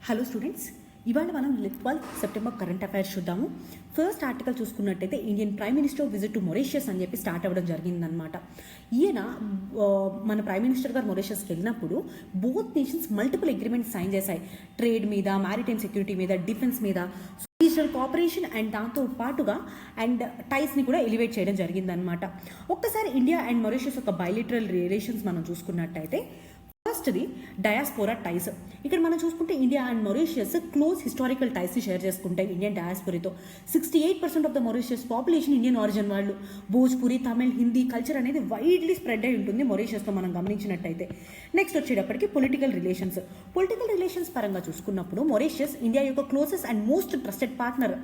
Hello students, ఇవాళ మనం 12 September current affairs చూద్దాము. ఫస్ట్ ఆర్టికల్ చూసుకున్నట్టయితే Indian prime minister visit to Mauritius అని చెప్పి స్టార్ట్ అవ్వడం జరిగిందనమాట. ఈయన మన ప్రైమ్ మినిస్టర్ గారు మొరీషియస్కి వెళ్ళినప్పుడు both nations multiple agreements sign చేశాయి. ట్రేడ్ మీద, మ్యారిటైమ్ సెక్యూరిటీ మీద, డిఫెన్స్ మీద, రీజనల్ కోఆపరేషన్ అండ్ దాంతో పాటుగా అండ్ టైస్ని కూడా ఎలివేట్ చేయడం జరిగిందనమాట. ఒక్కసారి ఇండియా అండ్ మొరీషియస్ యొక్క బైలిటరల్ రిలేషన్స్ మనం చూసుకున్నట్టయితే ఫస్ట్ది డయాస్పోరా టైస్. ఇక్కడ మనం చూసుకుంటే India and Mauritius close historical టైస్ని షేర్ చేసుకుంటాయి ఇండియన్ డయాస్పోరాతో. 68% of the Mauritius population Indian origin వాళ్ళు. భోజ్పురి, తమిళ్, హిందీ కల్చర్ అనేది వైడ్లీ స్ప్రెడ్ అయి ఉంటుంది మొరీషియస్తో మనం గమనించినట్టయితే. నెక్స్ట్ వచ్చేటప్పటికి పొలిటికల్ రిలేషన్స్ పరంగా చూసుకున్నప్పుడు మొరీషియస్ ఇండియా యొక్క closest and most trusted partner.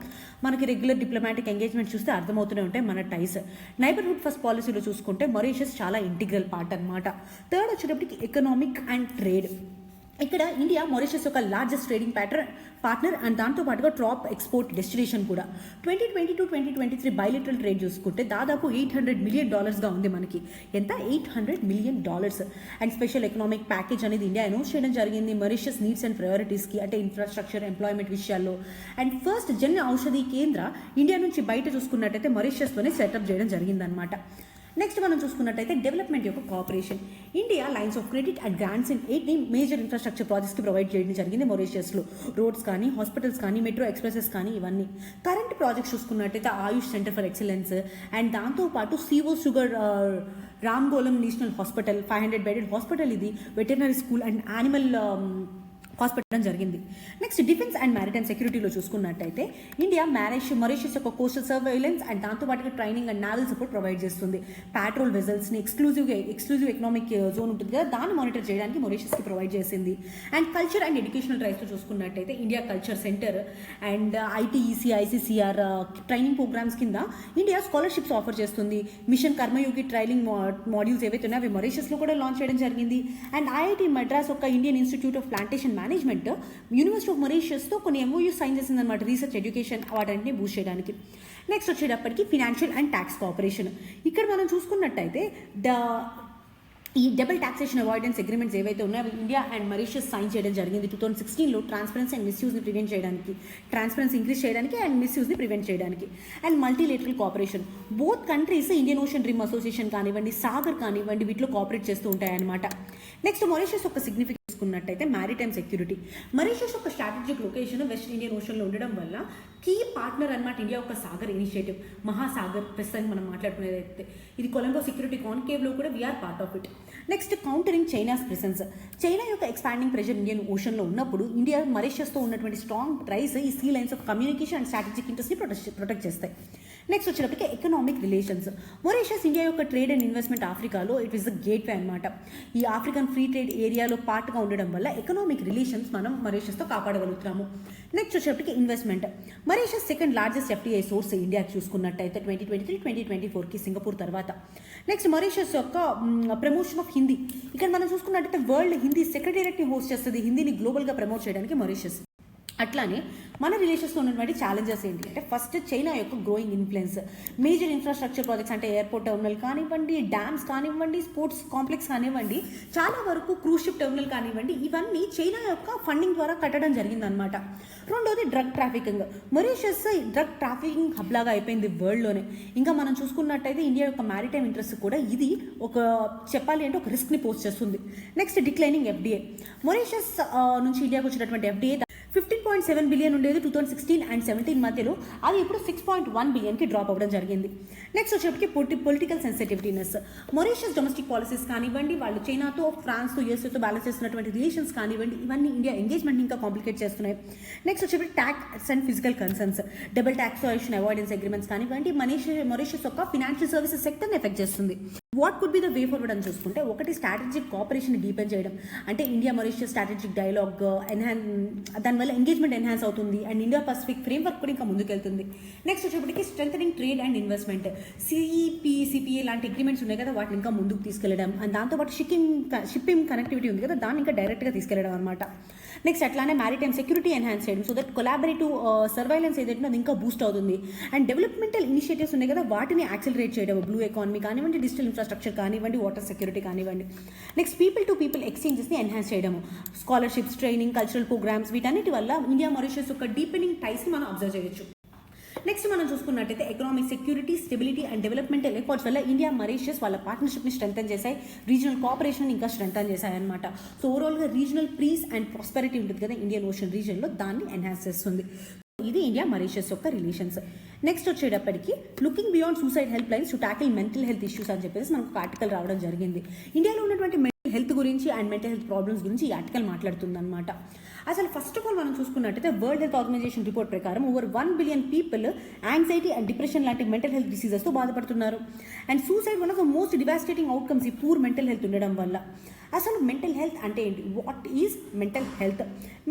మనకి రెగ్యులర్ డిప్లొమాటిక్ ఎంగేజ్మెంట్ చూస్తే అర్థమవుతూనే ఉంటాయి మన టైస్. నైబర్హుడ్ ఫస్ట్ పాలసీలో చూసుకుంటే మొరీషియస్ చాలా ఇంటిగ్రల్ పార్ట్ అనమాట. థర్డ్ వచ్చేటప్పటికి ఎకనామిక్ అండ్ ట్రేడ్. ఇక్కడ ఇండియా మొరీషియస్ యొక్క లార్జెస్ట్ ట్రేడింగ్ పార్ట్నర్ అండ్ దాంతోపాటుగా టాప్ ఎక్స్పోర్ట్ డెస్టినేషన్ కూడా. 2022-2023 బైలిటరల్ ట్రేడ్ చూసుకుంటే దాదాపు $800 million ఉంది మనకి. ఎంత? $800 million. And special economic package అనేది ఇండియా అనౌన్స్ చేయడం జరిగింది మొరీషియస్ నీడ్స్ అండ్ ప్రయారిటీస్కి, అంటే ఇన్ఫ్రాస్ట్రక్చర్, ఎంప్లాయ్మెంట్ విషయాల్లో. అండ్ ఫస్ట్ జన్ ఔషధి కేంద్ర ఇండియా నుంచి బయట చూసుకున్నట్టయితే మొరీషియస్లోనే సెటప్ చేయడం జరిగిందనమాట. నెక్స్ట్ మనం చూసుకున్నట్టయితే డెవలప్మెంట్ యొక్క cooperation. India lines of credit and grants in 8 major infrastructure ప్రాజెక్ట్స్కి ప్రొవైడ్ చేయడం జరిగింది మొరీషియస్లో. రోడ్స్ కానీ, హాస్పిటల్స్ కానీ, మెట్రో ఎక్స్ప్రెసెస్ కానీ, ఇవన్నీ. కరెంట్ ప్రాజెక్ట్స్ చూసుకున్నట్టయితే AYUSH centre for excellence and దాంతోపాటు సిఓ షుగర్ Ramgoolam national hospital, 500 bedded hospital ఇది, veterinary school and animal hospital జరిగింది. నెక్స్ట్ డిఫెన్స్ అండ్ మ్యారిటైమ్ సెక్యూరిటీలో చూసుకున్నట్టయితే ఇండియా మొరీషియస్ యొక్క కోస్టల్ సర్వైలెన్స్ అండ్ దాంతోపాటుగా training and naval support provide చేస్తుంది. పెట్రోల్ వెజల్స్ని ఎక్స్క్లూజివ్ ఎకనామిక్ జోన్ ఉంటుంది కదా, దాన్ని మానిటర్ చేయడానికి మొరీషియస్కి ప్రొవైడ్ చేసింది. అండ్ కల్చర్ అండ్ ఎడ్యుకేషనల్ రైట్స్లో చూసుకున్నట్టయితే India culture centre and ITEC, ICCR training programmes కింద ఇండియా స్కాలర్షిప్స్ ఆఫర్ చేస్తుంది. మిషన్ కర్మయోగి ట్రైనింగ్ మాడ్యూల్స్ ఏవైతే ఉన్నాయో అవి మొరీషియస్లో కూడా లాంచ్ చేయడం జరిగింది. అండ్ ఐఐటి మద్రాస్ యొక్క Indian institute of plantation management university of మొరీషియస్తో కొన్ని ఎంఓయూ సైన్ చేసిందన్నమాట, రీసెర్చ్, ఎడ్యుకేషన్ వాటన్నిటిని బూస్ట్ చేయడానికి. నెక్స్ట్ వచ్చేటప్పటికి ఫినాన్షియల్ అండ్ ట్యాక్స్ కోఆపరేషన్. ఇక్కడ మనం చూసుకున్నట్టయితే ఈ డబుల్ టాక్సేషన్ అవాయిడెన్స్ అగ్రిమెంట్స్ ఏవైతే ఉన్నాయో ఇండియా అండ్ మొరీషియస్ సైన్ చేయడం జరిగింది 2016లో. ట్రాన్స్పరెన్సీ అండ్ మిస్యూజ్ని ప్రివెంట్ చేయడానికి, ట్రాన్స్పరెన్సీ ఇంక్రీజ్ చేయడానికి అండ్ మిస్యూజ్ని ప్రివెంట్ చేయడానికి. And multilateral cooperation. Both countries Indian ocean dream association కానివ్వండి, సాగర్ కానివ్వండి, వీటిలో కోఆపరేట్ చేస్తూ ఉంటాయన్నమాట. నెక్స్ట్ మొరీషియస్ యొక్క సిగ్నిఫికెన్స్ చూసుకున్నట్టయితే మ్యారిటైమ్ సెక్యూరిటీ. మొరీషియస్ యొక్క స్ట్రాటజిక్ లొకేషన్ వెస్ట్ ఇండియన్ ఓషన్లో ఉండడం వల్ల కీ పార్ట్నర్ అనమాట ఇండియా యొక్క సాగర్ ఇనిషియేటివ్, మహాసాగర్ ప్రస్తుతానికి మనం మాట్లాడుకునేదైతే. ఇది కొలంబో సెక్యూరిటీ కాన్కేవ్లో కూడా we're part of it. Next countering China's presence. China యొక్క ఎక్స్పాండింగ్ ప్రెషర్ ఇండియన్ ఓషన్లో ఉన్నప్పుడు ఇండియా మొరీషియస్తో ఉన్నటువంటి స్ట్రాంగ్ ట్రైస్ ఈ sea lines of communication and strategic ఇంట్రెస్ట్ని ప్రొటెక్ట్ చేస్తాయి. నెక్స్ట్ వచ్చేటప్పటికి ఎకనామిక్ రిలేషన్స్. మొరీషియస్ ఇండియా యొక్క ట్రేడ్ అండ్ ఇన్వెస్ట్మెంట్ ఆఫ్రికాలో ఇట్ ఈస్ ద గేట్వే అనమాట. ఈ ఆఫ్రికన్ ఫ్రీ ట్రేడ్ ఏరియాలో పార్ట్గా ఉండడం వల్ల ఎకనామిక్ రిలేషన్స్ మనం మొరీషియస్తో కాపాడగలుగుతాము. నెక్స్ట్ వచ్చేటప్పటికి investment. Mauritius second largest FDI source ఇండియాకి చూసుకున్నట్టయితే 2023-2024కి సింగపూర్ తర్వాత. నెక్స్ట్ మొరీషియస్ యొక్క ప్రమోషన్ ఆఫ్ హిందీ. ఇక్కడ మనం చూసుకున్నట్టయితే వరల్డ్ హిందీ సెక్రటేరియట్ని హోస్ట్ చేస్తుంది హిందీని గ్లోబల్గా ప్రమోట్ చేయడానికి మొరీషియస్. అట్లానే మన రిలేషన్స్లో ఉన్నటువంటి ఛాలెంజెస్ ఏంటి అంటే ఫస్ట్ చైనా యొక్క growing influence. Major infrastructure projects అంటే ఎయిర్పోర్ట్ టెర్మినల్ కానివ్వండి, డ్యామ్స్ కానివ్వండి, స్పోర్ట్స్ కాంప్లెక్స్ కానివ్వండి, చాలా వరకు క్రూజ్ షిప్ టెర్మినల్ కానివ్వండి, ఇవన్నీ చైనా యొక్క ఫండింగ్ ద్వారా కట్టడం జరిగిందనమాట. రెండోది drug trafficking. Mauritius drug trafficking hub లాగా అయిపోయింది వరల్డ్లోనే. ఇంకా మనం చూసుకున్నట్టయితే ఇండియా యొక్క మ్యారిటైమ్ ఇంట్రెస్ట్ కూడా ఇది ఒక చెప్పాలి అంటే ఒక రిస్క్ని పోస్ట్ చేస్తుంది. Next declining FDI. మొరీషియస్ నుంచి ఇండియాకి వచ్చినటువంటి ఎఫ్డిఏ 15.7 బిలియన్ ఉండేది 2016 and 17 మధ్యలో, అది ఇప్పుడు 6.1 బిలియన్కి డ్రాప్ అవ్వడం జరిగింది. నెక్స్ట్ వచ్చేప్పటికి పొలిటికల్ సెన్సిటివిటీనెస్. మొరీషియస్ డొమెస్టిక్ పాలసీస్ కానివ్వండి, వాళ్ళు చైనాతో, ఫ్రాన్స్తో, యూఎస్తో బ్యాలెన్స్ చేస్తున్నటువంటి రిలేషన్స్ కానివ్వండి, ఇవన్నీ ఇండియా ఎంగేజ్మెంట్ ఇంకా కాంప్లికేట్ చేస్తున్నాయి. నెక్స్ట్ వచ్చేప్పటికి tax and physical concerns. Double taxation avoidance agreements కానివ్వండి, మొరీషియస్ యొక్క ఫినాన్షియల్ సర్వీసెస్ సెక్టర్ని ఎఫెక్ట్ చేస్తుంది. What could be the way forward అని చూసుకుంటే ఒకటి స్ట్రాటజిక్ కోఆపరేషన్ డీపెన్ చేయడం, అంటే ఇండియా మొరీషియస్ స్ట్రాటజిక్ డైలాగ్ దానివల్ల ఎంగేజ్మెంట్ ఎన్హాన్స్ అవుతుంది అండ్ ఇండియా పసిఫిక్ ఫ్రేమ్వర్క్ కూడా ఇంకా ముందుకెళ్తుంది. నెక్స్ట్ వచ్చేప్పటికి strengthening trade and investment. CPA లాంటి అగ్రిమెంట్స్ ఉన్నాయి కదా, వాటిని ఇంకా ముందుకు తీసుకెళ్లడం అండ్ దాంతోపాటు షిప్పింగ్ కనెక్టివిటీ ఉంది కదా, దాన్ని ఇంకా డైరెక్ట్గా తీసుకెళ్లడం అనమాట. నెక్స్ట్ అట్లానే మ్యారిటైమ్ సెక్యూరిటీ ఎన్హాన్స్ చేయడం సో దట్ కొలాబరేటివ్ సర్వైలెన్స్ ఏదైతే అది ఇంకా బూస్ట్ అవుతుంది. అండ్ డెవలప్మెంటల్ ఇనిషియేటివ్స్ ఉన్నాయి కదా, వాటిని యాక్సిలరేట్ చేయడం, బ్లూ ఎకానమీ కానివ్వండి, డిజిటల్ ఇన్ఫ్రాస్ట్రక్చర్ కానివ్వండి, వాటర్ సెక్యూరిటీ కానివ్వండి. నెక్స్ట్ పీపుల్ టు పీపుల్ ఎక్స్చేంజెస్ని ఎన్హాన్స్ చేయడము, స్కాలర్షిప్స్, ట్రైనింగ్, కల్చరల్ ప్రోగ్రామ్స్, వీటన్నిటి వల్ల ఇండియా మారిషస్ యొక్క డీపెనింగ్ టైస్ని మనం అబ్జర్వ్ చేయొచ్చు. నెక్స్ట్ మనం చూసుకున్నట్టయితే economic security, stability and developmental efforts వల్ల ఇండియా మారిషస్ వాళ్ళ పార్ట్నర్షిప్ని స్ట్రెంథన్ చేశాయి, రీజనల్ కోఆపరేషన్ ఇంకా స్ట్రెంథన్ చేశాయి అనమాట. సో ఓవరాల్గా రీజనల్ పీస్ అండ్ ప్రాస్పెరిటీ ఉంటుంది కదా ఇండియన్ ఓషన్ రీజన్లో, దాన్ని ఎన్హాన్స్ చేస్తుంది. ఇది ఇండియా మారిషస్ యొక్క రిలేషన్స్. నెక్స్ట్ వచ్చేటప్పటికి looking beyond suicide help lines to tackle mental health issues అని చెప్పేసి మనకు ఒక ఆర్టికల్ రావడం జరిగింది. ఇండియాలో ఉన్నటువంటి మెంటల్ హెల్త్ గురించి అండ్ మెంటల్ హెల్త్ ప్రాబ్లమ్స్ గురించి ఈ ఆర్టికల్ మాట్లాడుతుంది అనమాట. అసలు ఫస్ట్ ఆఫ్ ఆల్ మనం చూసుకున్నట్టయితే వరల్డ్ హెల్త్ ఆర్గనైజేషన్ రిపోర్ట్ ప్రకారం over 1 billion people anxiety and depression లాంటి మెంటల్ హెల్త్ డిసీజెస్తో బాధపడుతున్నారు. And suicide one of the most devastating outcomes ఈ పూర్ మెంటల్ హెల్త్ ఉండడం వల్ల. అసలు మెంటల్ హెల్త్ అంటే ఏంటి? What is mental health?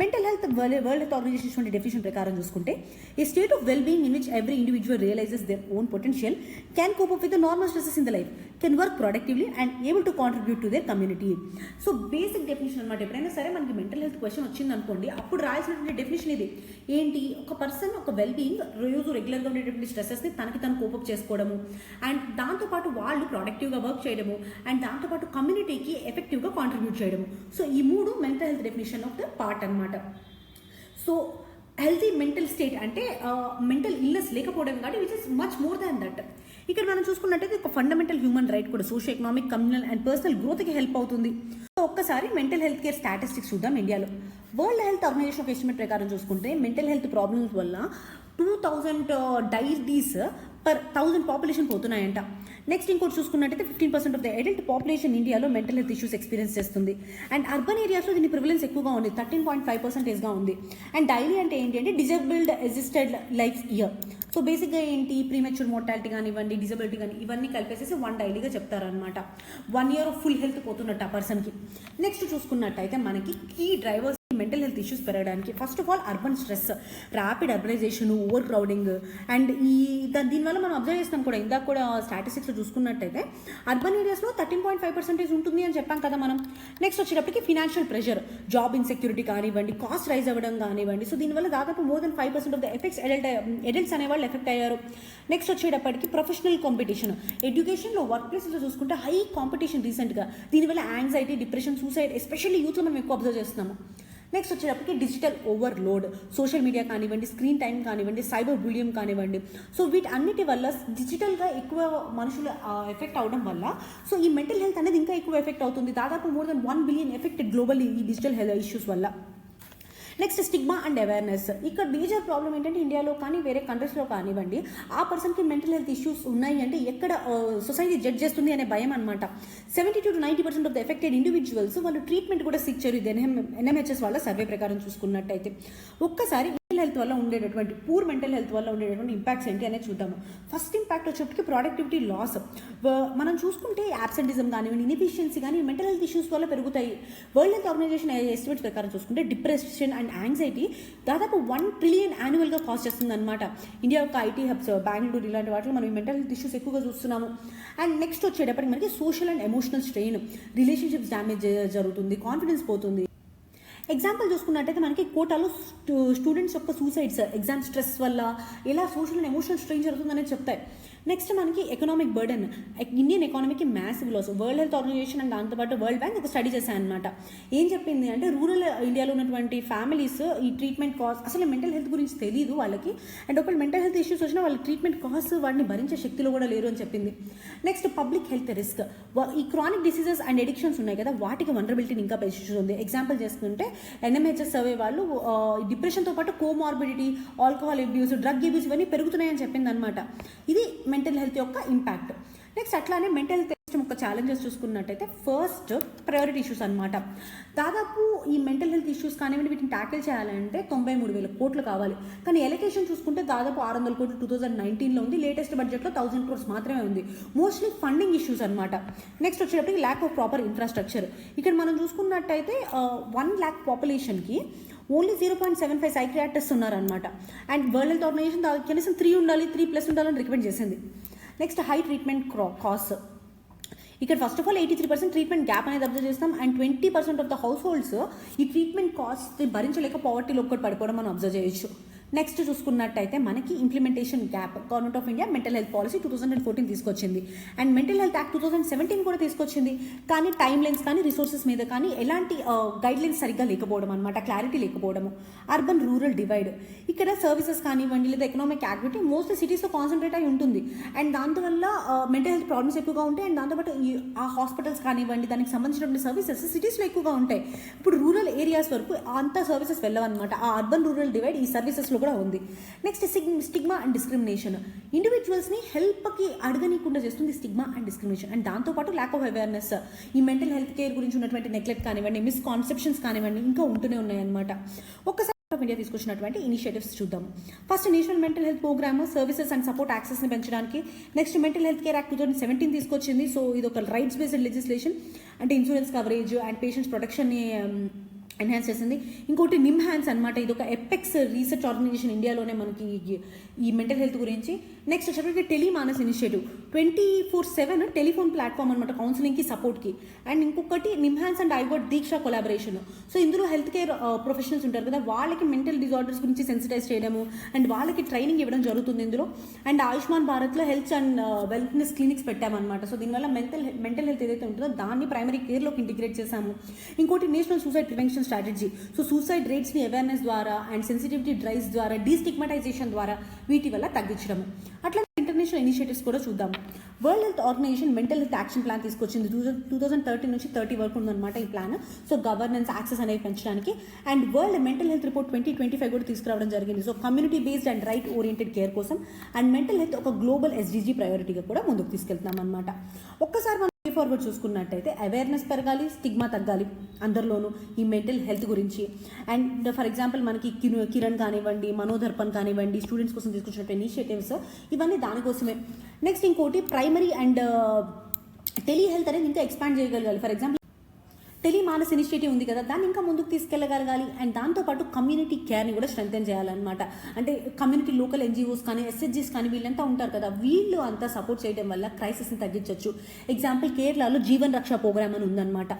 Mental health world health organisation definition ప్రకారం చూసుకుంటే a state of well being in which every individual realises their own potential, can cope up with the normal stresses in the life, can work productively and able to contribute to their community. So basic definition అనమాట. ఎప్పుడైనా సరే మనకి mental health question వచ్చింది అనుకోండి, అప్పుడు రాయాల్సినటువంటి definition ఇది ఏంటి? ఒక పర్సన్ ఒక వెల్ బీయింగ్ రోజు రెగ్యులర్గా ఉండేటువంటి స్ట్రెసెస్ని తనకి తను కోపప్ చేసుకోవడము, అండ్ దాంతోపాటు వాళ్ళు ప్రొడక్టివ్గా వర్క్ చేయడము, అండ్ దాంతోపాటు కమ్యూనిటీకి ఎఫెక్టివ్గా కాంట్రిబ్యూట్ చేయడము. సో ఈ మూడు mental health definition of the part అనమాట. సో హెల్తీ మెంటల్ స్టేట్ అంటే మెంటల్ ఇల్నెస్ లేకపోవడం కాబట్టి which is much more than that. ఇక్కడ మనం చూసుకున్నట్టయితే ఒక ఫండమెంటల్ హ్యూమన్ రైట్ కూడా, social economic, communal and personal గ్రోత్కి హెల్ప్ అవుతుంది. సో ఒక్కసారి మెంటల్ హెల్త్ కేర్ స్టాటిస్టిక్స్ చూద్దాం ఇండియాలో. World health organisation of estimate ప్రకారం చూసుకుంటే మెంటల్ హెల్త్ ప్రాబ్లమ్స్ వల్ల 2000 డైరీస్ పర్ 1000 పాపులేషన్ పోతున్నాయంట. నెక్స్ట్ ఇంకోటి చూసుకున్నట్టయితే 15% ఆఫ్ ద అడల్ట్ పాపులేషన్ ఇండియాలో మెంటల్ హెల్త్ ఇష్యూస్ ఎక్స్పీరియన్స్ చేస్తుంది. అండ్ అర్బన్ ఏరియాస్లో దీని ప్రివలెన్స్ ఎక్కువగా ఉంది, 13.5%గా ఉంది. అండ్ డైలీ అంటే ఏంటి అంటే disabled assisted life year. So బేసిక్గా ఏంటి, ప్రీమెచ్యూర్ మోర్టాలిటీ కానివ్వండి, డిజబిలిటీ కానీ ఇవన్నీ కలిపేసేసి 1 డైలీగా చెప్తారనమాట. 1 ఇయర్ ఆఫ్ ఫుల్ హెల్త్ పోతున్నట్టు ఆ పర్సన్కి. నెక్స్ట్ చూసుకున్నట్టయితే మనకి key drivers mental health issues పెరగడానికి first of all urban stress, rapid urbanisation, over crowding. And దీనివల్ల మనం అబ్జర్వ్ చేస్తాం కూడా, ఇందాక కూడా స్టాటిస్టిక్స్లో చూసుకున్నట్టయితే అర్బన్ ఏరియాస్లో 13.5% ఉంటుంది అని చెప్పాం కదా మనం. నెక్స్ట్ వచ్చేటప్పటికి ఫినాన్షియల్ ప్రెషర్, జాబ్ ఇన్సెక్యూరిటీ కానివ్వండి, కాస్ట్ రైజ్ అవ్వడం కానివ్వండి. సో దీనివల్ల దాదాపు more than 5% of the effects adults అనేవాళ్ళు ఎఫెక్ట్ అయ్యారు. నెక్స్ట్ వచ్చేటప్పటికి ప్రొఫెషనల్ కాంపిటీషన్, ఎడ్యుకేషన్లో వర్క్ ప్లేసెస్లో చూసుకుంటే హై కాంపిటీషన్ రీసెంట్గా. దీనివల్ల యాంగ్జైటీ, డిప్రెషన్, సూసైడ్ ఎస్పెషల్లీ యూత్లో మనం ఎక్కువ అబ్జర్వ్ చేస్తున్నాము. నెక్స్ట్ వచ్చేటప్పటికి డిజిటల్ ఓవర్లోడ్, సోషల్ మీడియా కానివ్వండి, స్క్రీన్ టైం కానివ్వండి, సైబర్ బులియం కానివ్వండి. సో వీటన్నిటి వల్ల డిజిటల్గా ఎక్కువ మనుషులు ఎఫెక్ట్ అవడం వల్ల సో ఈ మెంటల్ హెల్త్ అనేది ఇంకా ఎక్కువ ఎఫెక్ట్ అవుతుంది. దాదాపు more than 1 billion affected globally ఈ డిజిటల్ హెల్త్ ఇష్యూస్ వల్ల. Next stigma and awareness. ఇక్కడ మేజర్ ప్రాబ్లం ఏంటంటే ఇండియాలో కానీ వేరే కంట్రీస్లో కానివ్వండి, ఆ పర్సన్కి మెంటల్ హెల్త్ ఇష్యూస్ ఉన్నాయి అంటే ఎక్కడ సొసైటీ జడ్జ్ చేస్తుంది అనే భయం అనమాట. 70 to 90% of the affected individuals వాళ్ళు ట్రీట్మెంట్ కూడా సీక్ చేయరు. ఇది ఎన్ఎంహెచ్ఎస్ వాళ్ళ సర్వే ప్రకారం చూసుకున్నట్టయితే. ఒక్కసారి మెంటల్ హెల్త్ వల్ల ఉండేటటువంటి పూర్ మెంటల్ హెల్త్ వల్ల ఉండేటటువంటి ఇంపాక్ట్స్ ఏంటి అనేది చూద్దాము. ఫస్ట్ ఇంపాక్ట్ వచ్చేప్పటికి ప్రొడక్టివిటీ లాస్. మనం చూసుకుంటే యాబ్సెంటిజం కానివ్వండి, ఇన్ఎఫిషియన్సీ కానీ మెంటల్ హెల్త్ ఇష్యూస్ వల్ల పెరుగుతాయి. వరల్డ్ హెల్త్ ఆర్గనైజేషన్ ఎస్టిమేట్స్ ప్రకారం చూసుకుంటే డిప్రెషన్ అండ్ యాంగ్జైటీ దాదాపు 1 ట్రిలియన్ యాన్యువల్గా కాస్ట్ చేస్తుంది అనమాట. ఇండియా యొక్క ఐటీ హబ్స్, బెంగళూరు ఇలాంటి వాటిలో మనం మెంటల్ హెల్త్ ఇష్యూస్ ఎక్కువగా చూస్తున్నాము. అండ్ నెక్స్ట్ వచ్చేటప్పటికి మనకి social and emotional strain, relationships damage జరుగుతుంది, కాన్ఫిడెన్స్ పోతుంది. ఎగ్జాంపుల్ చూసుకున్నట్టయితే మనకి కోటాలో స్టూడెంట్స్ యొక్క సూసైడ్స్ ఎగ్జామ్ స్ట్రెస్ వల్ల ఎలా సోషల్ అండ్ ఎమోషనల్ స్ట్రెయిన్ జరుగుతుందనేది చెప్తాయి. నెక్స్ట్ మనకి ఎకనామిక్ బర్డెన్, ఇండియన్ ఎకానమీకి massive loss. World health organisation and దాంతోపాటు వరల్డ్ బ్యాంక్ ఒక స్టడీ చేశాయన్నమాట. ఏం చెప్పింది అంటే రూరల్ ఇండియాలో ఉన్నటువంటి ఫ్యామిలీస్ ఈ ట్రీట్మెంట్ కాస్ట్, అసలు మెంటల్ హెల్త్ గురించి తెలియదు వాళ్ళకి. అండ్ ఒకవేళ మెంటల్ హెల్త్ ఇష్యూస్ వచ్చినా వాళ్ళ ట్రీట్మెంట్ కాస్ట్ వాటిని భరించే శక్తిలో కూడా లేరు అని చెప్పింది. Next public health risk. ఈ క్రానిక్ డిసీజెస్ అండ్ ఎడిక్షన్స్ ఉన్నాయి కదా, వాటికి వనరబిలిటీని ఇంకా పెంచుతుంది. ఎగ్జాంపుల్ చేసుకుంటే ఎన్ఎంహెచ్ఎస్ సర్వే వాళ్ళు డిప్రెషన్తో పాటు comorbidity, alcohol abuse, drug abuse ఇవన్నీ పెరుగుతున్నాయని చెప్పింది అనమాట. ఇది మెంటల్ హెల్త్ యొక్క ఇంపాక్ట్. నెక్స్ట్ అట్లానే మెంటల్ హెల్త్ ఒక ఛాలెంజెస్ చూసుకున్నట్టయితే ఫస్ట్ ప్రయారిటీ ఇష్యూస్ అనమాట. దాదాపు ఈ మెంటల్ హెల్త్ ఇష్యూస్ కానివ్వండి వీటిని ట్యాకిల్ చేయాలంటే 93,000 కోట్లు కావాలి. కానీ ఎలకేషన్ చూసుకుంటే దాదాపు 600 కోట్లు 2019లో ఉంది. లేటెస్ట్ బడ్జెట్లో 1000 crores మాత్రమే ఉంది. మోస్ట్లీ ఫండింగ్ ఇష్యూస్ అనమాట. నెక్స్ట్ వచ్చేటప్పటికి ల్యాక్ ఆఫ్ ప్రాపర్ ఇన్ఫ్రాస్ట్రక్చర్. ఇక్కడ మనం చూసుకున్నట్టయితే 1 lakh పాపులేషన్కి ఓన్లీ 0.75 సైకియాట్రిస్ట్స్ ఉన్నారనమాట. అండ్ వరల్డ్ హెల్త్ ఆర్గనైజేషన్ కనీసం 3 ఉండాలి, 3+ ఉండాలని రికమెండ్ చేసింది. Next high treatment cost. ఇక్కడ first of all 83% treatment gap అనేది అబ్జర్వ్ చేస్తాం. And 20% of the household ఈ ట్రీట్మెంట్ కాస్ట్ భరించలేక పావర్టీలో ఒక్కటి పడిపోవడం మనం అబ్జర్వ్ చేయొచ్చు. నెక్స్ట్ చూసుకున్నట్టయితే మనకి implementation gap. Government of India mental health policy 2014 తీసుకొచ్చింది అండ్ మెంటల్ హెల్త్ యాక్ట్ 2017 కూడా తీసుకొచ్చింది. కానీ టైం లైన్స్ కానీ రిసోర్సెస్ మీద కానీ ఎలాంటి గైడ్ లైన్స్ సరిగ్గా లేకపోవడం అనమాట, క్లారిటీ లేకపోవడము. అర్బన్ రూరల్ డివైడ్, ఇక్కడ సర్వీసెస్ కానివ్వండి లేదా ఎకనామిక్ యాక్టివిటీ మోస్ట్లీ సిటీస్లో కాన్సన్ట్రేట్ అయి ఉంటుంది అండ్ దాంతోవల్ల మెంటల్ హెల్త్ ప్రాబ్లమ్స్ ఎక్కువగా ఉంటాయి అండ్ దాంతోపాటు ఆ హాస్పిటల్స్ కానివ్వండి దానికి సంబంధించినటువంటి సర్వీసెస్ సిటీస్లో ఎక్కువగా ఉంటాయి. ఇప్పుడు రూరల్ ఏరియాస్ వరకు అంత సర్వీసెస్ వెళ్ళవన్నమాట. ఆ అర్బన్ రూరల్ డివైడ్ ఈ సర్వీసెస్లో కూడా ఉంది. నెక్స్ట్ స్టిగ్మా అండ్ డిస్క్రిమినేషన్, ఇండివిజువల్స్ని హెల్ప్కి అడగనీయకుండా చేస్తుంది స్టిగ్మా అండ్ డిస్క్రిమినేషన్ అండ్ దాంతోపాటు ల్యాక్ ఆఫ్ అవేర్నెస్. ఈ మెంటల్ హెల్త్ కేర్ గురించి ఉన్నటువంటి నెగ్లెక్ట్ కానివ్వండి, మిస్కాన్సెప్షన్స్ కానివ్వండి ఇంకా ఉంటూనే ఉన్నాయన్నమాట. ఒక్కసారి ఆఫ్ ఇండియా తీసుకొచ్చినటువంటి ఇనిషియేటివ్స్ చూద్దాం. First national mental health programme services and support యాక్సెస్ని పెంచడానికి. Next mental health care act 2017 తీసుకొచ్చింది. సో ఇది ఒక రైట్స్ బేస్డ్ లెజిస్లేషన్ అంటే ఇన్సూరెన్స్ కవరేజ్ అండ్ పేషెంట్స్ ప్రొటెక్షన్ని ఎన్హాన్స్ చేసింది. ఇంకోటి నిమ్హాన్స్ అనమాట, ఇది ఒక ఎపెక్స్ రీసెర్చ్ ఆర్గనైజేషన్ ఇండియాలోనే మనకి ఈ మెంటల్ హెల్త్ గురించి. నెక్స్ట్ వచ్చేటప్పటికి టెలిమానస్ ఇనిషియేటివ్ 24/7 టెలిఫోన్ ప్లాట్ఫామ్ అనమాట కౌన్సిలింగ్కి సపోర్ట్కి. అండ్ ఇంకొకటి NIMHANS and iGOT Diksha collaboration. So ఇందులో హెల్త్ కేర్ ప్రొఫెషనల్స్ ఉంటారు కదా, వాళ్ళకి మెంటల్ డిజార్డర్స్ గురించి సెన్సిటైజ్ చేయడము అండ్ వాళ్ళకి ట్రైనింగ్ ఇవ్వడం జరుగుతుంది ఇందులో. అండ్ ఆయుష్మాన్ భారత్లో హెల్త్ అండ్ వెల్నెస్ క్లినిక్స్ పెట్టామన్నమాట. సో దీనివల్ల మెంటల్ హెల్త్ ఏదైతే ఉంటుందో దాన్ని ప్రైమరీ కేర్లోకి ఇంటిగ్రేట్ చేశాము. ఇంకోటి national suicide prevention strategy. So suicide రేట్స్ని అవేర్నెస్ ద్వారా అండ్ సెన్సిటివిటీ డ్రైవ్స్ ద్వారా డీస్టిగ్మటైజేషన్ ద్వారా వీటి వల్ల తగ్గించడము. అట్లా ఇంటర్నేషనల్ ఇనిషియేటివ్స్ కూడా చూద్దాం. World health organisation mental health action plan తీసుకొచ్చింది. 2013 నుంచి 30 వరకు ఉందన్నమాట ఈ ప్లాన్. సో గవర్నెన్స్ యాక్సెస్ అనేవి పెంచడానికి. And world mental health report 2025 కూడా తీసుకురావడం జరిగింది. So community based and right oriented care కోసం అండ్ మెంటల్ హెల్త్ ఒక గ్లోబల్ ఎస్డీజీ ప్రయారిటీగా కూడా ముందుకు తీసుకెళ్తున్నాం అనమాట. ఒక్కసారి మనం ఫార్వర్డ్ చూసుకున్నట్టయితే అవేర్నెస్ పెరగాలి, స్టిగ్మా తగ్గాలి అందరిలోనూ ఈ మెంటల్ హెల్త్ గురించి. అండ్ ఫర్ ఎగ్జాంపుల్ మనకి కిరణ్ కానివ్వండి, మనోదర్పణ్ కానివ్వండి, స్టూడెంట్స్ కోసం తీసుకొచ్చినట్టు ఇనిషియేటివ్స్ ఇవన్నీ దానికోసమే. నెక్స్ట్ ఇంకోటి ప్రైమరీ అండ్ టెలి హెల్త్ అనేది ఇంకా ఎక్స్పాండ్ చేయగలగాలి. ఫర్ ఎగ్జాంపుల్ టెలిమానస్ ఇనిషియేటివ్ ఉంది కదా, దాన్ని ఇంకా ముందుకు తీసుకెళ్ళగలగాలి. అండ్ దాంతోపాటు కమ్యూనిటీ కేర్ని కూడా స్ట్రెంథెన్ చేయాలన్నమాట. అంటే కమ్యూనిటీ లోకల్ ఎన్జిఓస్ కానీ ఎస్హెచ్జీస్ కానీ వీళ్ళంతా ఉంటారు కదా, వీళ్ళు అంతా సపోర్ట్ చేయడం వల్ల క్రైసిస్ని తగ్గించవచ్చు. ఎగ్జాంపుల్ కేరళలో జీవన్ రక్ష ప్రోగ్రామ్ అని ఉందన్నమాట.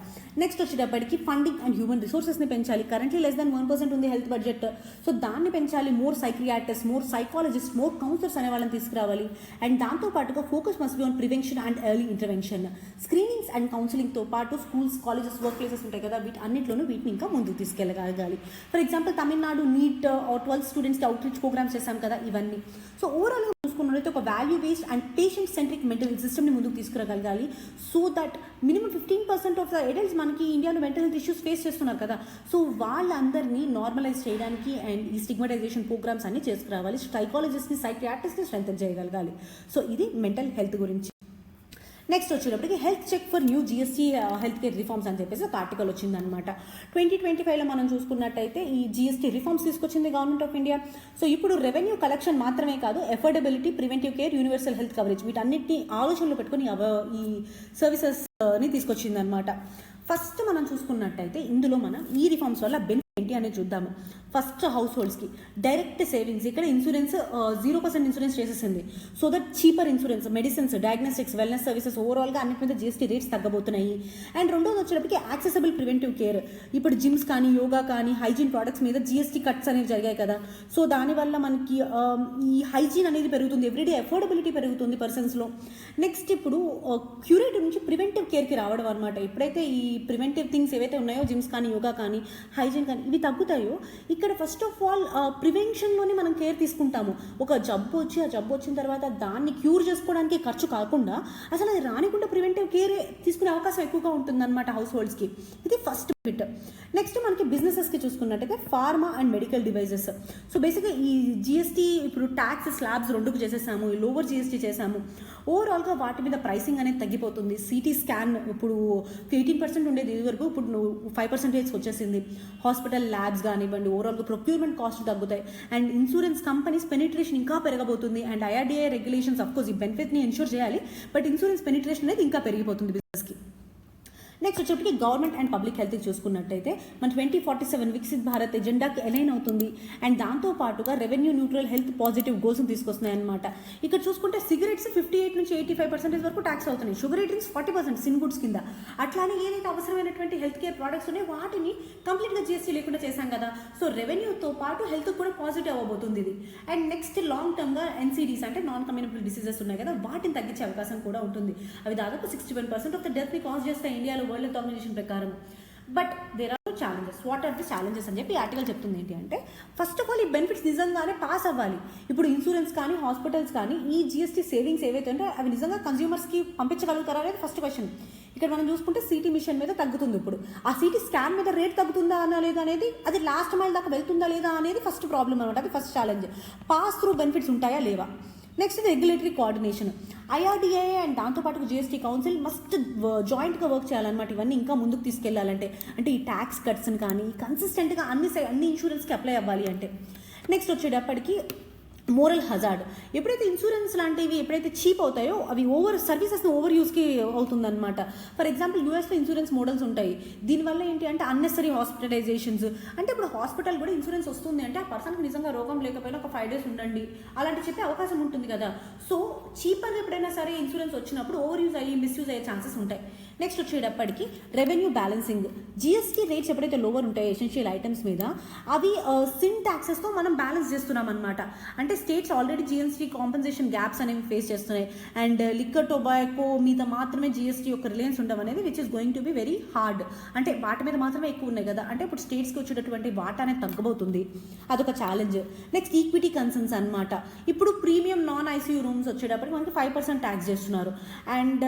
నెక్స్ట్ వచ్చేటప్పటికి ఫండింగ్ అండ్ హ్యూమన్ రిసోర్సెస్ని పెంచాలి. కరెంట్లీ లెస్ దాన్ 1% ఉంది హెల్త్ బడ్జెట్. సో దాన్ని పెంచాలి. More psychiatrist, more psychologist, more counsellors అనే వాళ్ళని తీసుకురావాలి. అండ్ దాంతోపాటుగా focus must be on prevention and early intervention. Screenings and కౌన్సిలింగ్తో పాటు స్కూల్స్, కాలేజెస్, వర్క్ ప్లేసెస్ ఉంటాయి కదా, అన్నింటిలోనూ వీటిని ఇంకా ముందుకు తీసుకెళ్ళగలగాలి. ఫర్ ఎగ్జాంపుల్ తమిళనాడు నీట్ 12 స్టూడెంట్స్కి అవుట్ రీచ్ ప్రోగ్రామ్స్ చేశాం కదా ఇవన్నీ. సో ఓవరాల్గా చూసుకున్నట్లయితే ఒక value based and patient centric mental health సిస్టమ్ని ముందుకు తీసుకురాగలగాలి. So that minimum 15% of the adults మనకి ఇండియాలో మెంటల్ హెల్త్ ఇష్యూస్ ఫేస్ చేస్తున్నారు కదా, సో వాళ్ళందరినీ నార్మలైజ్ చేయడానికి అండ్ ఈ స్టిగ్మటైజేషన్ ప్రోగ్రామ్స్ అన్ని చేసుకురావాలి. సైకాలజిస్ట్ని, సైకియాట్రిస్ట్ని స్ట్రెంథెన్ చేయగలగాలి. సో ఇది మెంటల్ హెల్త్ గురించి. నెక్స్ట్ వచ్చేటప్పటికి health check for new GST health care reforms అని చెప్పేసి ఒక ఆర్టికల్ వచ్చిందనమాట. 2025లో మనం చూసుకున్నట్టయితే ఈ జిఎస్టీ రిఫార్మ్స్ తీసుకొచ్చింది గవర్నమెంట్ ఆఫ్ ఇండియా. సో ఇప్పుడు రెవెన్యూ కలెక్షన్ మాత్రమే కాదు, affordability, preventive care, universal health coverage వీటన్నిటిని ఆలోచనలో పెట్టుకుని ఈ సర్వీసెస్ని తీసుకొచ్చిందనమాట. ఫస్ట్ మనం చూసుకున్నట్టయితే ఇందులో మనం ఈ రిఫార్మ్స్ వల్ల బెనిఫిట్ ఏంటి అనేది చూద్దాము. ఫస్ట్ హౌస్ హోల్డ్స్కి డైరెక్ట్ సేవింగ్స్. ఇక్కడ ఇన్సూరెన్స్ 0% ఇన్సూరెన్స్ చేసేసింది. So that cheaper insurance, medicines, diagnostics, wellness services ఓవరాల్గా అన్నిటి మీద జిఎస్టీ రేట్స్ తగ్గబోతున్నాయి. అండ్ రెండోది వచ్చేటప్పటికి యాక్సెసిబుల్ ప్రివెంటివ్ కేర్. ఇప్పుడు జిమ్స్ కానీ, యోగా కానీ, హైజీన్ ప్రోడక్ట్స్ మీద జిఎస్టీ కట్స్ అనేవి జరిగాయి కదా, సో దానివల్ల మనకి ఈ హైజీన్ అనేది పెరుగుతుంది, ఎవ్రీడే అఫోర్డబిలిటీ పెరుగుతుంది పర్సన్స్లో. నెక్స్ట్ ఇప్పుడు క్యూరేటివ్ నుంచి ప్రివెంటివ్ కేర్కి రావడం అనమాట. ఎప్పుడైతే ఈ ప్రివెంటివ్ థింగ్స్ ఏవైతే ఉన్నాయో, జిమ్స్ కానీ, యోగా కానీ, హైజీన్ కానీ ఇవి తగ్గుతాయో, ఇక్కడ ఫస్ట్ ఆఫ్ ఆల్ ప్రివెన్షన్లోనే మనం కేర్ తీసుకుంటాము. ఒక జబ్బు వచ్చి ఆ జబ్బు వచ్చిన తర్వాత దాన్ని క్యూర్ చేసుకోవడానికి ఖర్చు కాకుండా అసలు అది రానికుండా ప్రివెంటివ్ కేర్ తీసుకునే అవకాశం ఎక్కువగా ఉంటుందన్నమాట హౌస్ హోల్డ్స్కి. ఇది ఫస్ట్ బిట్. నెక్స్ట్ మనకి బిజినెసెస్కి చూసుకున్నట్టయితే pharma and medical devices. So బేసిక్గా ఈ జిఎస్టీ ఇప్పుడు ట్యాక్స్ స్లాబ్స్ 2కు చేసేసాము, ఈ లోవర్ జిఎస్టీ చేసాము. ఓవరాల్గా వాటి మీద ప్రైసింగ్ అనేది తగ్గిపోతుంది. సిటీ స్కాన్ ఇప్పుడు 18% ఉండేది ఇది వరకు, ఇప్పుడు 5% వచ్చేసింది. హాస్పిటల్ ల్యాబ్స్ కానివ్వండి, ఓవరాల్గా ప్రొక్యూర్మెంట్ కాస్ట్ తగ్గుతాయి. అండ్ ఇన్సూరెన్స్ కంపెనీస్ పెనిట్రేషన్ ఇంకా పెరగబోతుంది. అండ్ ఐఆర్డీఐ రెగ్యులేషన్స్ అఫ్కోర్స్ ఈ బెనిఫిట్ని ఎన్షూర్ చేయాలి, బట్ ఇన్సూరెన్స్ పెనిట్రేషన్ అనేది ఇంకా పెరిగిపోతుంది బిజినెస్కి. నెక్స్ట్ వచ్చేప్పటికి గవర్నమెంట్ అండ్ పబ్లిక్ హెల్త్ చూసుకున్నట్టయితే మన 2047 వికసిత్ భారత్ ఎజెండాకి అలైన్ అవుతుంది. అండ్ దాంతోపాటుగా రెవెన్యూ న్యూట్రల్ హెల్త్ పాజిటివ్ గోల్స్ని తీసుకొస్తున్నాయి అనమాట. ఇక్కడ చూసుకుంటే సిగరెట్స్ 58 నుంచి 85% వరకు ట్యాక్స్ అవుతున్నాయి, షుగర్ డ్రింక్స్ 40% సిన్ గుడ్స్ కింద. అట్లానే ఏదైతే అవసరమైనటువంటి హెల్త్ కేర్ ప్రోడక్ట్స్ ఉన్నాయో వాటిని కంప్లీట్గా జిఎస్టీ లేకుండా చేశాం కదా. సో రెవెన్యూతో పాటు హెల్త్ కూడా పాజిటివ్ అవ్వబోతుంది ఇది. అండ్ నెక్స్ట్ లాంగ్ టర్మ్గా ఎన్సీడీస్ అంటే నాన్ కమ్యూనికబుల్ డిసీజెస్ ఉన్నాయి కదా, వాటిని తగ్గించే అవకాశం కూడా ఉంటుంది. అవి దాదాపు 61% ఆఫ్ ద డెత్ని కాజ్ చేస్తాయి ఇండియాలో వరల్డ్ హెల్త్ ఆర్గనైజేషన్ ప్రకారం. But there are challenges. What are the challenges అని చెప్పి ఈ ఆర్టికల్ చెప్తుంది. ఏంటి అంటే ఫస్ట్ ఆఫ్ ఆల్ ఈ బెనిఫిట్స్ నిజంగానే పాస్ అవ్వాలి. ఇప్పుడు ఇన్సూరెన్స్ కానీ హాస్పిటల్స్ కానీ ఈ జిఎస్టీ సేవింగ్స్ ఏవైతే ఉంటే అవి నిజంగా కన్స్యూమర్స్కి పంపించగలుగుతారా అనేది ఫస్ట్ క్వశ్చన్. ఇక్కడ మనం చూసుకుంటే సిటీ మిషన్ మీద తగ్గుతుంది. ఇప్పుడు ఆ సిటీ స్కాన్ మీద రేట్ తగ్గుతుందా అనా లేదా అనేది, అది లాస్ట్ మైల్ దాకా వెళ్తుందా లేదా అనేది ఫస్ట్ ప్రాబ్లం అనమాట. అది first challenge. Pass through benefits ఉంటాయా లేవా. Next regulatory coordination. IRDA and దాంతోపాటు జిఎస్టీ కౌన్సిల్ మస్ట్ జాయింట్గా వర్క్ చేయాలన్నమాట. ఇవన్నీ ఇంకా ముందుకు తీసుకెళ్లాలంటే, అంటే ఈ ట్యాక్స్ కట్స్ని కానీ కన్సిస్టెంట్గా అన్ని ఇన్సూరెన్స్కి అప్లై అవ్వాలి అంటే. నెక్స్ట్ వచ్చేటప్పటికి మోరల్ హజార్డ్. ఎప్పుడైతే ఇన్సూరెన్స్ లాంటివి ఎప్పుడైతే చీప్ అవుతాయో అవి సర్వీసెస్ని ఓవర్ యూస్కి అవుతుందన్నమాట. ఫర్ ఎగ్జాంపుల్ యూఎస్లో ఇన్సూరెన్స్ మోడల్స్ ఉంటాయి. దీనివల్ల ఏంటి అంటే అన్నెసరీ హాస్పిటలైజేషన్స్. అంటే ఇప్పుడు హాస్పిటల్ కూడా ఇన్సూరెన్స్ వస్తుంది అంటే ఆ పర్సన్కి నిజంగా రోగం లేకపోయినా ఒక 5 days ఉండండి అలాంటి చెప్పే అవకాశం ఉంటుంది కదా. సో చీపర్గా ఎప్పుడైనా సరే ఇన్సూరెన్స్ వచ్చినప్పుడు ఓవర్ యూజ్ అయ్యి మిస్యూజ్ అయ్యే ఛాన్సెస్ ఉంటాయి. నెక్స్ట్ వచ్చేటప్పటికి రెవెన్యూ బ్యాలెన్సింగ్. జిఎస్టీ రేట్స్ ఎప్పుడైతే లోవర్ ఉంటాయో ఎసెన్షియల్ ఐటమ్స్ మీద, అవి సిన్ ట్యాక్సెస్తో మనం బ్యాలెన్స్ చేస్తున్నాం అనమాట. అంటే states already GST compensation gaps అనేవి ఫేస్ చేస్తున్నాయి. అండ్ లిక్కర్ టొబాకో మీద మాత్రమే జిఎస్టీ యొక్క రిలయన్స్ ఉండడం అనేది which is going to be very hard. అంటే వాటి మీద మాత్రమే ఎక్కువ ఉన్నాయి కదా, అంటే ఇప్పుడు స్టేట్స్కి వచ్చేటటువంటి వాటా అనేది తగ్గబోతుంది. అదొక ఛాలెంజ్. నెక్స్ట్ ఈక్విటీ కన్సర్న్స్ అనమాట. ఇప్పుడు ప్రీమియం నాన్ ఐసీయూ రూమ్స్ వచ్చేటప్పటికి మనకి 5% ట్యాక్స్ చేస్తున్నారు. అండ్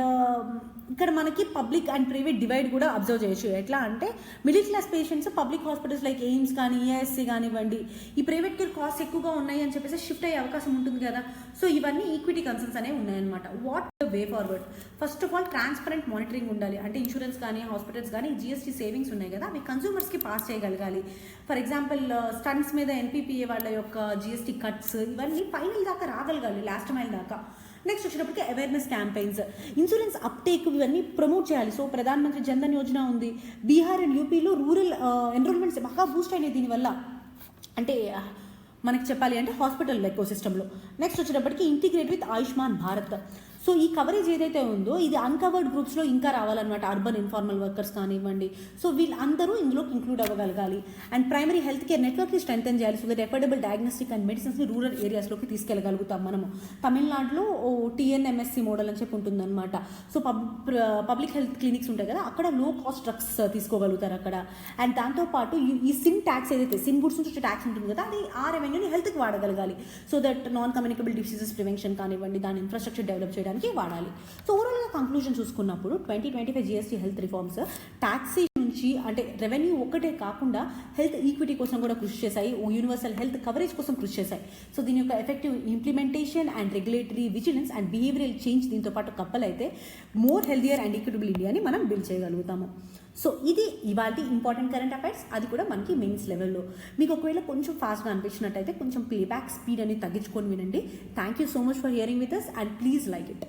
ఇక్కడ మనకి పబ్లిక్ అండ్ ప్రైవేట్ డివైడ్ కూడా అబ్జర్వ్ చేయొచ్చు. ఎట్లా అంటే middle class patients public hospitals like AIIMS కానీ ఈఎస్సీ కానివ్వండి, ఈ ప్రైవేట్ కేర్ కాస్ట్ ఎక్కువగా ఉన్నాయి అని చెప్పేసి షిఫ్ట్ అయ్యే అవకాశం ఉంటుంది కదా. సో ఇవన్నీ ఈక్విటీ కన్సర్న్స్ అనేవి ఉన్నాయన్నమాట. What the way forward? First of all transparent monitoring ఉండాలి. అంటే ఇన్సూరెన్స్ కానీ హాస్పిటల్స్ కానీ జిఎస్టీ సేవింగ్స్ ఉన్నాయి కదా, అవి కన్సూమర్స్కి పాస్ చేయగలగాలి. ఫర్ ఎగ్జాంపుల్ స్టంట్స్ మీద ఎన్పీపీఏ వాళ్ళ యొక్క జిఎస్టీ కట్స్ ఇవన్నీ ఫైనల్ దాకా రాగలగాలి, లాస్ట్ మైల్ దాకా. నెక్స్ట్ వచ్చేటప్పటికి అవేర్నెస్ క్యాంపెయిన్స్, ఇన్సూరెన్స్ అప్టేక్ ఇవన్నీ ప్రమోట్ చేయాలి. సో ప్రధానమంత్రి జన్ధన్ యోజన ఉంది. బీహార్ అండ్ యూపీలో రూరల్ ఎన్రోల్మెంట్స్ బాగా బూస్ట్ అయినాయి దీనివల్ల, అంటే మనకి చెప్పాలి అంటే హాస్పిటల్ ఎకో సిస్టంలో. నెక్స్ట్ వచ్చేటప్పటికి integrate with Ayushman Bharat. So ఈ కవరేజ్ ఏదైతే ఉందో ఇది అన్కవర్డ్ గ్రూప్స్లో ఇంకా రావాలన్నమాట. అర్బన్ ఇన్ఫార్మల్ వర్కర్స్ కానివ్వండి, సో వీళ్ళందరూ ఇందులోకి ఇంక్లూడ్ అవ్వగలగాలి. అండ్ ప్రైమరీ హెల్త్ కేర్ నెట్వర్క్ని స్ట్రెంథెన్ చేయాలి. So that affordable diagnostic and మెడిసిన్స్ని రూరల్ ఏరియాస్లోకి తీసుకెళ్ళగలుగుతాం మనము. తమిళనాడులో టీఎన్ఎంఎస్సి మోడల్ అని చెప్పి ఉంటుందన్నమాట. సో పబ్లిక్ హెల్త్ క్లినిక్స్ ఉంటాయి కదా, అక్కడ లో కాస్ట్ డ్రగ్స్ తీసుకోగలుగుతారు అక్కడ. అండ్ దాంతోపాటు ఈ సిన్ ట్యాక్స్ ఏదైతే సిన్ గుడ్స్ నుంచి ట్యాక్స్ ఉంటుంది కదా, అది ఆ రెవెన్యూని హెల్త్కి వాడగలగాలి. So that non communicable diseases prevention కానివ్వండి, దాని ఇన్ఫ్రాస్ట్రక్చర్ డెవలప్ చేయడానికి వాడాలి. సో ఓవరాల్గా కంక్లూజన్ చూసుకున్నప్పుడు 2025 జిఎస్టీ హెల్త్ రిఫార్మ్స్ ట్యాక్సీ నుంచి అంటే రెవెన్యూ ఒక్కటే కాకుండా హెల్త్ ఈక్విటీ కోసం కూడా కృషి చేశాయి, యూనివర్సల్ హెల్త్ కవరేజ్ కోసం కృషి చేశాయి. సో దీని యొక్క effective implementation and regulatory vigilance and behavioural change దీంతో పాటు కప్పల్ అయితే మోర్ హెల్దియర్ అండ్ ఈక్విటబుల్ ఇండియాని మనం బిల్డ్ చేయగలుగుతాము. సో ఇది ఇవాళ ఇంపార్టెంట్ కరెంట్ అఫైర్స్, అది కూడా మనకి మెయిన్స్ లెవెల్లో. మీకు ఒకవేళ కొంచెం ఫాస్ట్గా అనిపించినట్టయితే కొంచెం ప్లేబ్యాక్ స్పీడ్ అనేది తగ్గించుకొని వినండి. Thank you so much for hearing with us and please like it.